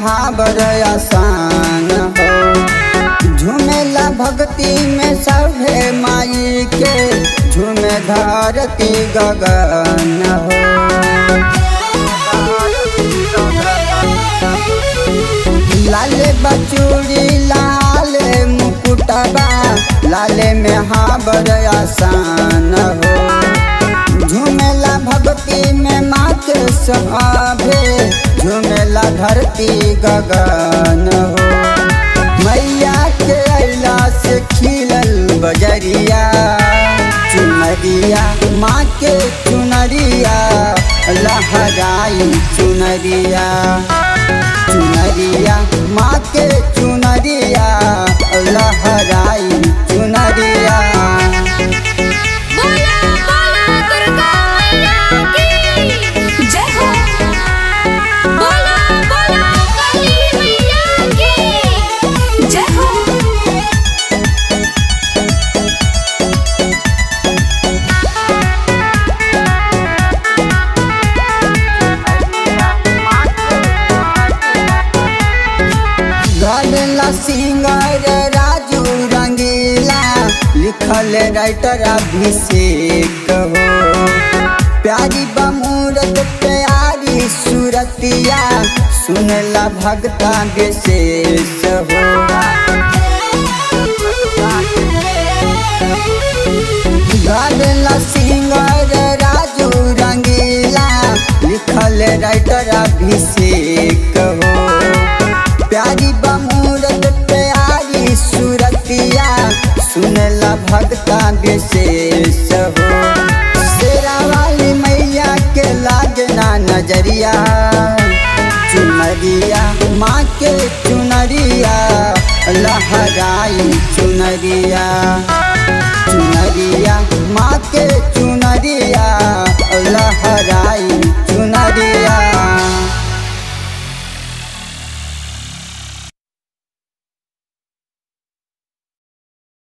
हाबर आसान हो। झूमेला भक्ति में सभे माई के, झूमे धरती गगन हो। लाले बचूड़ी लाले मुकुटबा, लाले में हाबर आसान हो। झूमेला भक्ति में माँ के सभे, झूमेला धरती गगन हो। मैया के अइला से खिलल बजरिया, चुनरिया माँ के चुनरिया, लहराई चुनरिया। चुनरिया माँ के चुनरिया, लहराई चुनरिया। गलेला सिंगर राजू रंगीला, लिखल राइटर अभिषेक हो। प्यारी बमूरत प्यारी सूरतिया, सुनला भगता विशेष हो। गलेला सिंगर राजू रंगीला, लिखल राइटर अभिषेक हो। प्यारी बमूरत प्यारी सूरतिया, सुनला भक्ता विशेष हो। शेरा वाली मैया के लागना नजरिया, चुनरिया माँ के चुनरिया, लहराई चुनरिया। चुनरिया माँ के चुनरिया, लहराई